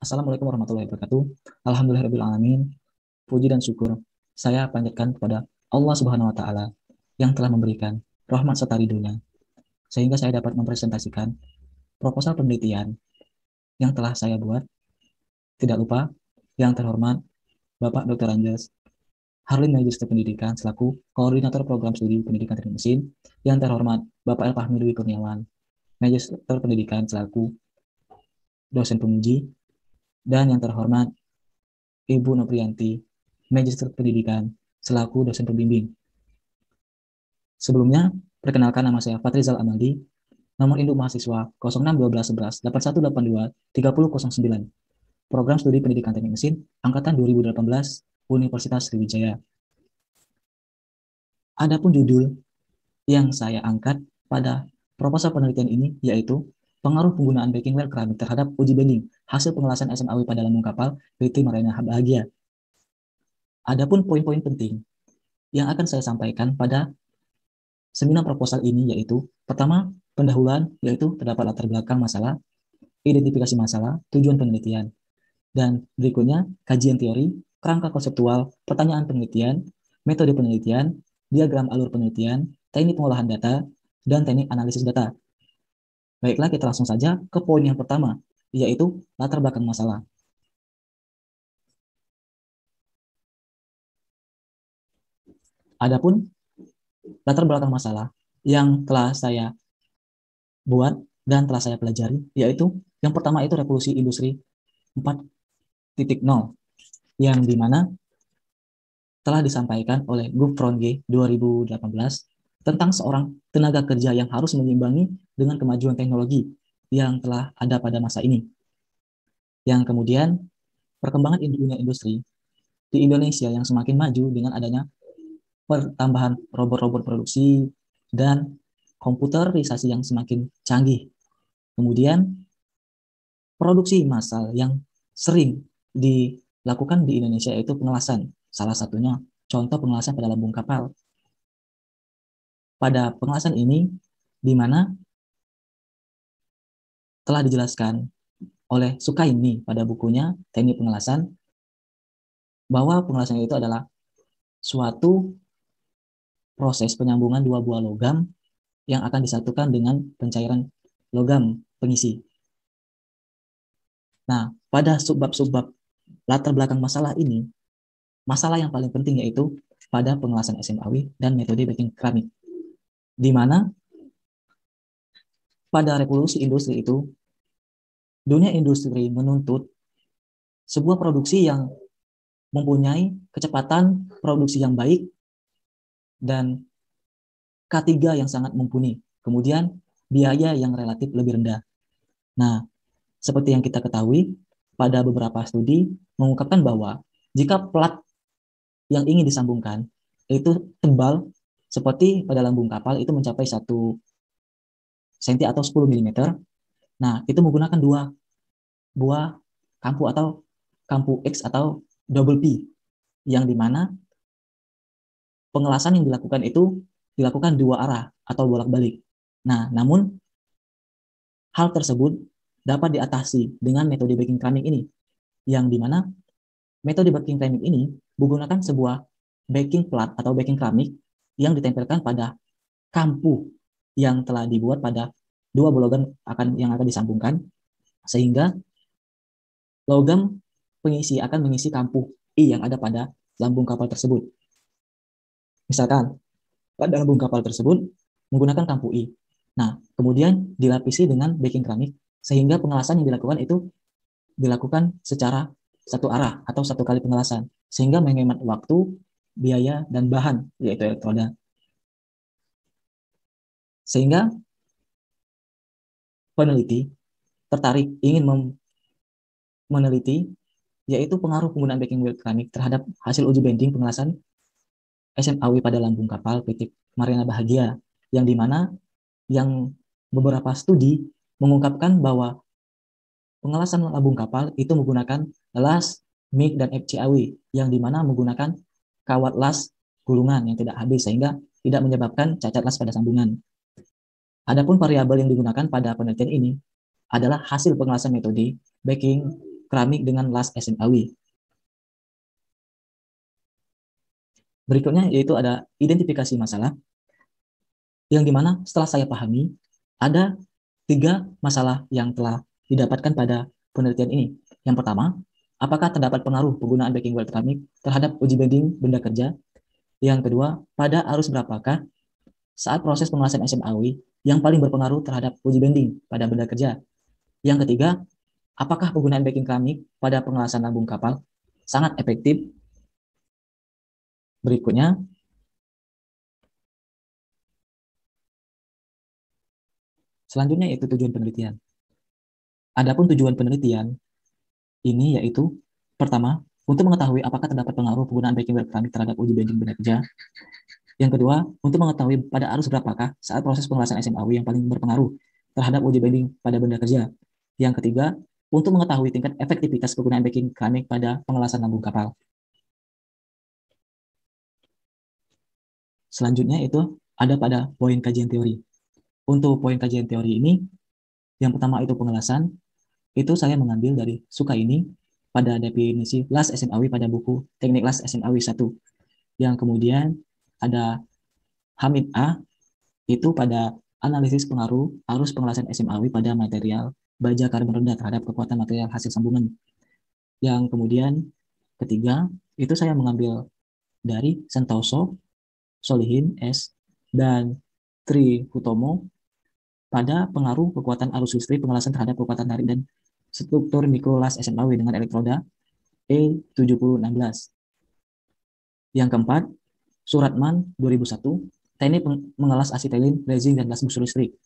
Assalamualaikum warahmatullahi wabarakatuh. Alhamdulillahirrahmanirrahim. Puji dan syukur saya panjatkan kepada Allah Subhanahu wa Ta'ala yang telah memberikan rahmat serta ridhonya, sehingga saya dapat mempresentasikan proposal penelitian yang telah saya buat. Tidak lupa, yang terhormat Bapak Dr. Anjas Harlin, Magister Pendidikan selaku Koordinator Program Studi Pendidikan Teknik Mesin. Yang terhormat Bapak Elfahmi Dwi Kurniawan, Magister Pendidikan selaku dosen penguji. Dan yang terhormat Ibu Noprianti, Magister Pendidikan selaku dosen pembimbing. Sebelumnya, perkenalkan, nama saya Fatrizal Amaldi, nomor induk mahasiswa 06121181823009, Program Studi Pendidikan Teknik Mesin, Angkatan 2018, Universitas Sriwijaya. Adapun judul yang saya angkat pada proposal penelitian ini yaitu pengaruh penggunaan backing well keramik terhadap uji bending hasil pengelasan SMAW pada lambung kapal PT Marina Bahagia. Adapun poin-poin penting yang akan saya sampaikan pada seminar proposal ini yaitu pertama, pendahuluan, yaitu terdapat latar belakang masalah, identifikasi masalah, tujuan penelitian, dan berikutnya kajian teori, kerangka konseptual, pertanyaan penelitian, metode penelitian, diagram alur penelitian, teknik pengolahan data, dan teknik analisis data. Baiklah, kita langsung saja ke poin yang pertama, yaitu latar belakang masalah. Adapun latar belakang masalah yang telah saya buat dan telah saya pelajari, yaitu yang pertama itu revolusi industri 4.0, yang dimana telah disampaikan oleh Gufron G 2018 tentang seorang tenaga kerja yang harus menyimbangi dengan kemajuan teknologi yang telah ada pada masa ini. Yang kemudian perkembangan dunia industri di Indonesia yang semakin maju dengan adanya pertambahan robot-robot produksi dan komputerisasi yang semakin canggih. Kemudian produksi massal yang sering dilakukan di Indonesia yaitu pengelasan. Salah satunya contoh pengelasan pada lambung kapal. Pada pengelasan ini, di mana telah dijelaskan oleh Sukaini pada bukunya Teknik Pengelasan, bahwa pengelasan itu adalah suatu proses penyambungan dua buah logam yang akan disatukan dengan pencairan logam pengisi. Nah, pada subbab-subbab latar belakang masalah ini, masalah yang paling penting yaitu pada pengelasan SMAW dan metode backing keramik, di mana pada revolusi industri itu, dunia industri menuntut sebuah produksi yang mempunyai kecepatan produksi yang baik dan K3 yang sangat mumpuni. Kemudian biaya yang relatif lebih rendah. Nah, seperti yang kita ketahui, pada beberapa studi mengungkapkan bahwa jika plat yang ingin disambungkan itu tebal, seperti pada lambung kapal itu mencapai 1 cm atau 10 mm. Nah, itu menggunakan dua buah kampu atau kampu X atau double P, yang dimana pengelasan yang dilakukan itu dilakukan dua arah atau bolak-balik. Nah, namun hal tersebut dapat diatasi dengan metode backing keramik ini, yang dimana metode backing keramik ini menggunakan sebuah backing plat atau backing keramik yang ditempelkan pada kampu yang telah dibuat pada dua logam yang akan disambungkan, sehingga logam pengisi akan mengisi kampu I yang ada pada lambung kapal tersebut. Misalkan pada lambung kapal tersebut menggunakan kampu I. Nah, kemudian dilapisi dengan backing keramik sehingga pengelasan yang dilakukan itu dilakukan secara satu arah atau satu kali pengelasan, sehingga menghemat waktu, biaya, dan bahan, yaitu elektroda. Sehingga peneliti tertarik ingin meneliti yaitu pengaruh penggunaan backing well keramik terhadap hasil uji bending pengelasan SMAW pada lambung kapal PT Marina Bahagia, yang dimana yang beberapa studi mengungkapkan bahwa pengelasan lambung kapal itu menggunakan las, MIG, dan FCAW, yang dimana menggunakan kawat las gulungan yang tidak habis sehingga tidak menyebabkan cacat las pada sambungan. Adapun variabel yang digunakan pada penelitian ini adalah hasil pengelasan metode backing keramik dengan las SMAW. Berikutnya yaitu ada identifikasi masalah, yang dimana setelah saya pahami, ada 3 masalah yang telah didapatkan pada penelitian ini. Yang pertama, apakah terdapat pengaruh penggunaan backing weld keramik terhadap uji bending benda kerja? Yang kedua, pada arus berapakah saat proses pengelasan SMAW yang paling berpengaruh terhadap uji bending pada benda kerja? Yang ketiga, apakah penggunaan backing keramik pada pengelasan lambung kapal sangat efektif? Berikutnya, selanjutnya yaitu tujuan penelitian. Adapun tujuan penelitian ini yaitu pertama, untuk mengetahui apakah terdapat pengaruh penggunaan backing weld keramik terhadap uji bending benda kerja. Yang kedua, untuk mengetahui pada arus berapakah saat proses pengelasan SMAW yang paling berpengaruh terhadap uji bending pada benda kerja. Yang ketiga, untuk mengetahui tingkat efektivitas penggunaan backing keramik pada pengelasan lambung kapal. Selanjutnya itu ada pada poin kajian teori. Untuk poin kajian teori ini, yang pertama itu pengelasan, itu saya mengambil dari Sukaini pada definisi las SMAW pada buku Teknik Las SMAW 1. Yang kemudian ada Hamid A, itu pada analisis pengaruh arus pengelasan SMAW pada material baja karbon rendah terhadap kekuatan material hasil sambungan. Yang kemudian ketiga, itu saya mengambil dari Sentoso, Solihin S, dan Tri Hutomo pada pengaruh kekuatan arus listrik pengelasan terhadap kekuatan tarik dan struktur mikrolas SMAW dengan elektroda E7016. Yang keempat, Suratman 2001, teknik mengelas asetilin, resin, dan las busur listrik.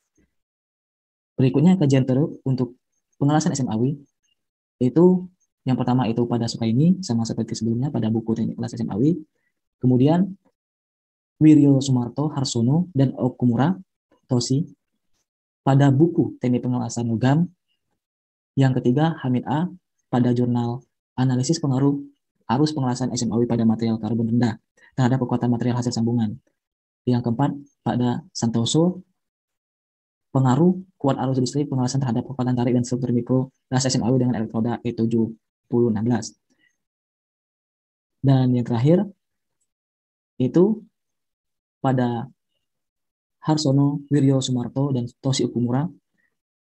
Berikutnya kajian terus untuk pengelasan SMAW, itu yang pertama itu pada Sukaini, sama seperti sebelumnya pada buku teknik las SMAW. Kemudian Wiryo Sumarto, Harsono, dan Okumura Toshi pada buku teknik pengelasan logam. Yang ketiga, Hamid A pada jurnal analisis pengaruh arus pengelasan SMAW pada material karbon rendah terhadap kekuatan material hasil sambungan. Yang keempat, pada Santoso, pengaruh kuat arus listrik pengelasan terhadap kekuatan tarik dan struktur mikro las SMAW dengan elektroda E7016. Dan yang terakhir, itu pada Harsono, Wiryo Sumarto, dan Toshi Okumura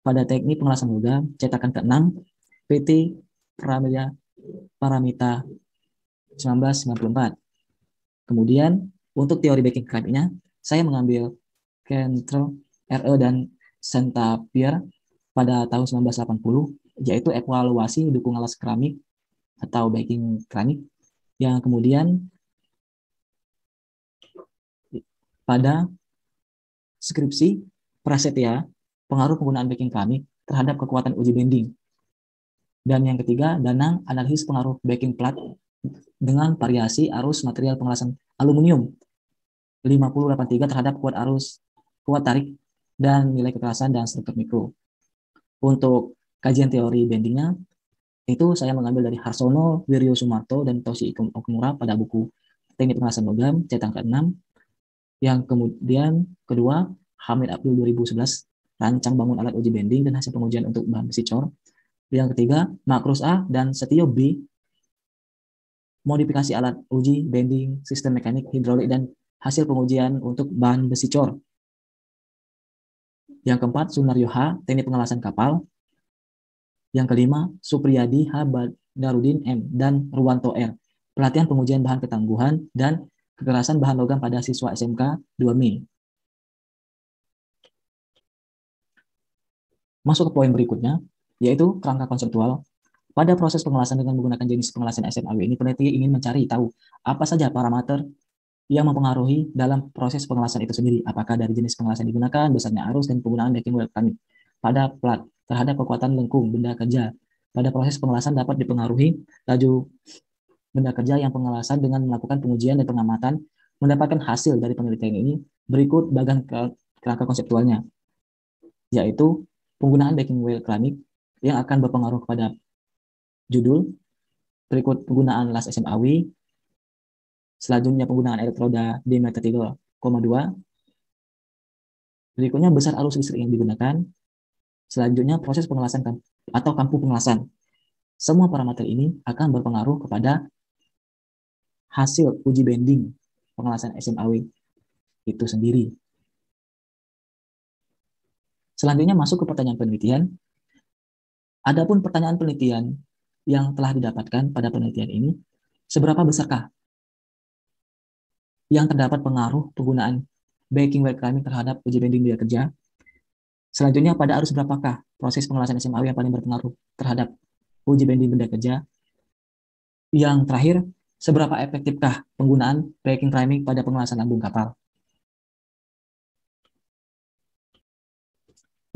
pada teknik pengelasan logam cetakan ke-6 PT Paramita 1994. Kemudian untuk teori backing keramiknya, saya mengambil Cantrell, R.E. dan Saint-Pierre pada tahun 1980, yaitu evaluasi dukungan alas keramik atau backing keramik, yang kemudian pada skripsi Prasetya, pengaruh penggunaan backing keramik terhadap kekuatan uji bending. Dan yang ketiga, Danang, analisis pengaruh backing plat dengan variasi arus material pengelasan aluminium 5083 terhadap kuat tarik dan nilai kekerasan dan struktur mikro. Untuk kajian teori bendingnya, itu saya mengambil dari Harsono, Wiryo Sumarto, dan Toshi Okumura pada buku Teknik Pengelasan Logam cetakan ke-6. Yang kemudian kedua, Hamid Abdul 2011, rancang bangun alat uji bending dan hasil pengujian untuk bahan besi cor. Yang ketiga, Makrus A dan Setio B, modifikasi alat uji bending, sistem mekanik, hidrolik, dan hasil pengujian untuk bahan besi cor. Yang keempat, Sunaryo H, teknik pengelasan kapal. Yang kelima, Supriyadi H, Badarudin M, dan Ruwanto R, pelatihan pengujian bahan ketangguhan dan kekerasan bahan logam pada siswa SMK 2 Mei. Masuk ke poin berikutnya, yaitu kerangka konseptual. Pada proses pengelasan dengan menggunakan jenis pengelasan SMAW ini, peneliti ingin mencari tahu apa saja parameter yang mempengaruhi dalam proses pengelasan itu sendiri. Apakah dari jenis pengelasan digunakan, besarnya arus, dan penggunaan backing weld keramik pada plat terhadap kekuatan lengkung benda kerja. Pada proses pengelasan dapat dipengaruhi laju benda kerja yang pengelasan dengan melakukan pengujian dan pengamatan. Mendapatkan hasil dari penelitian ini berikut bagian kerangka konseptualnya, yaitu penggunaan backing weld keramik yang akan berpengaruh kepada judul, berikut penggunaan las SMAW, selanjutnya penggunaan elektroda diameter 3,2, berikutnya besar arus listrik yang digunakan, selanjutnya proses pengelasan atau kampu pengelasan. Semua parameter ini akan berpengaruh kepada hasil uji banding pengelasan SMAW itu sendiri. Selanjutnya masuk ke pertanyaan penelitian. Adapun pertanyaan penelitian yang telah didapatkan pada penelitian ini, seberapa besarkah yang terdapat pengaruh penggunaan backing while climbing terhadap uji banding biaya kerja? Selanjutnya, pada arus berapakah proses pengelasan SMAW yang paling berpengaruh terhadap uji banding benda kerja? Yang terakhir, seberapa efektifkah penggunaan backing climbing pada pengelasan lambung kapal?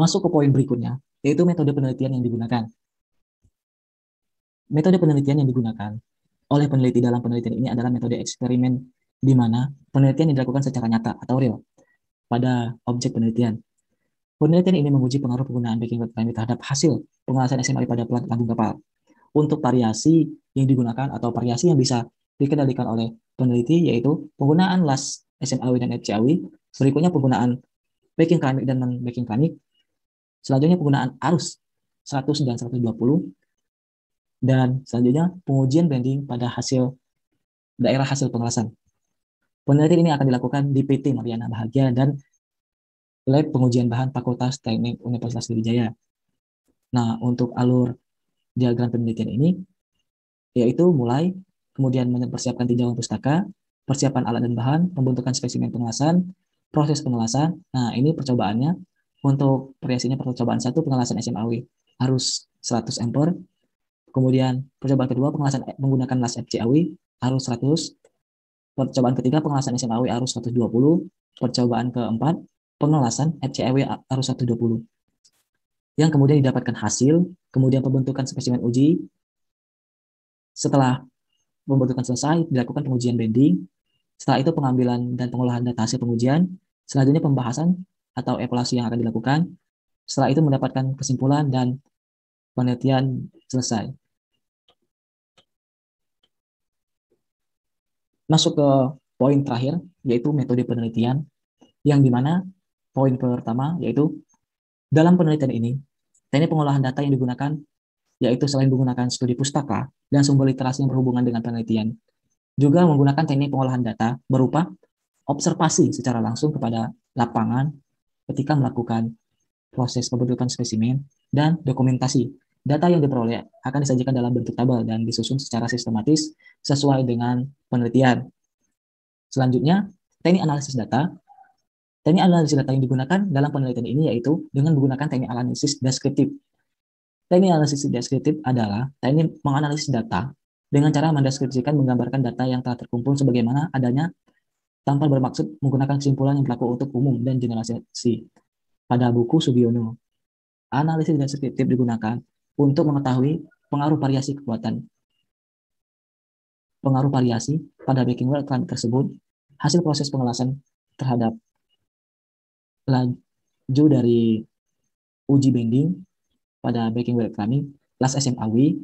Masuk ke poin berikutnya, yaitu metode penelitian yang digunakan. Metode penelitian yang digunakan oleh peneliti dalam penelitian ini adalah metode eksperimen, di mana penelitian dilakukan secara nyata atau real pada objek penelitian. Penelitian ini menguji pengaruh penggunaan backing climbing terhadap hasil pengelasan SMAW pada pelat lambung kapal. Untuk variasi yang digunakan atau variasi yang bisa dikendalikan oleh peneliti yaitu penggunaan las SMAW dan FCAW, berikutnya penggunaan backing climbing dan non-backing climbing, selanjutnya penggunaan arus 100 dan 120, dan selanjutnya pengujian banding pada hasil daerah hasil pengelasan. Penelitian ini akan dilakukan di PT Mariana Bahagia dan Lab Pengujian Bahan Fakultas Teknik Universitas Sriwijaya. Nah, untuk alur diagram penelitian ini, yaitu mulai kemudian mempersiapkan tinjauan pustaka, persiapan alat dan bahan, pembentukan spesimen pengelasan, proses pengelasan. Nah, ini percobaannya. Untuk variasinya percobaan 1 pengelasan SMAW arus 100 ampere. Kemudian percobaan kedua pengelasan menggunakan las FCAW arus 100. Percobaan ketiga pengelasan SMAW arus 120. Percobaan keempat pengelasan FCAW arus 120. Yang kemudian didapatkan hasil, kemudian pembentukan spesimen uji. Setelah pembentukan selesai, dilakukan pengujian banding. Setelah itu pengambilan dan pengolahan data hasil pengujian. Selanjutnya pembahasan atau evaluasi yang akan dilakukan. Setelah itu mendapatkan kesimpulan dan penelitian selesai. Masuk ke poin terakhir, yaitu metode penelitian, yang dimana poin pertama yaitu dalam penelitian ini, teknik pengolahan data yang digunakan yaitu selain menggunakan studi pustaka dan sumber literasi yang berhubungan dengan penelitian, juga menggunakan teknik pengolahan data berupa observasi secara langsung kepada lapangan ketika melakukan proses pembentukan spesimen, dan dokumentasi. Data yang diperoleh akan disajikan dalam bentuk tabel dan disusun secara sistematis sesuai dengan penelitian. Selanjutnya, teknik analisis data. Teknik analisis data yang digunakan dalam penelitian ini yaitu dengan menggunakan teknik analisis deskriptif. Teknik analisis deskriptif adalah teknik menganalisis data dengan cara mendeskripsikan menggambarkan data yang telah terkumpul sebagaimana adanya tanpa bermaksud menggunakan kesimpulan yang berlaku untuk umum dan generalisasi. Pada buku Sugiono, analisis deskriptif digunakan untuk mengetahui pengaruh variasi kekuatan. Pengaruh variasi pada backing well climbing tersebut, hasil proses pengelasan terhadap laju dari uji banding pada backing well climbing, las SMAW,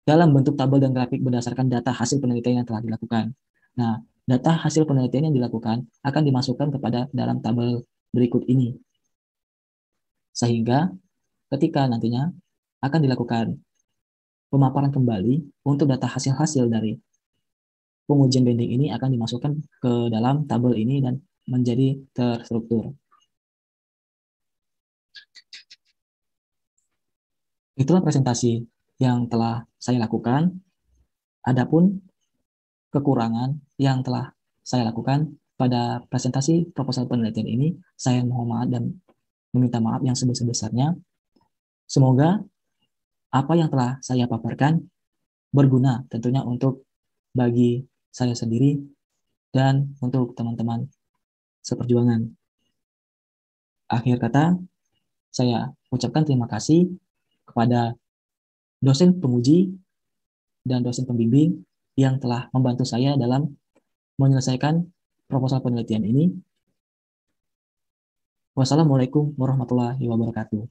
dalam bentuk tabel dan grafik berdasarkan data hasil penelitian yang telah dilakukan. Nah, data hasil penelitian yang dilakukan akan dimasukkan kepada dalam tabel berikut ini. Sehingga ketika nantinya akan dilakukan pemaparan kembali untuk data hasil-hasil dari pengujian banding ini akan dimasukkan ke dalam tabel ini dan menjadi terstruktur. Itulah presentasi yang telah saya lakukan. Adapun kekurangan yang telah saya lakukan pada presentasi proposal penelitian ini, saya mohon maaf dan meminta maaf yang sebesar-besarnya. Semoga apa yang telah saya paparkan berguna tentunya untuk bagi saya sendiri dan untuk teman-teman seperjuangan. Akhir kata, saya ucapkan terima kasih kepada dosen penguji dan dosen pembimbing yang telah membantu saya dalam menyelesaikan proposal penelitian ini. Wassalamualaikum warahmatullahi wabarakatuh.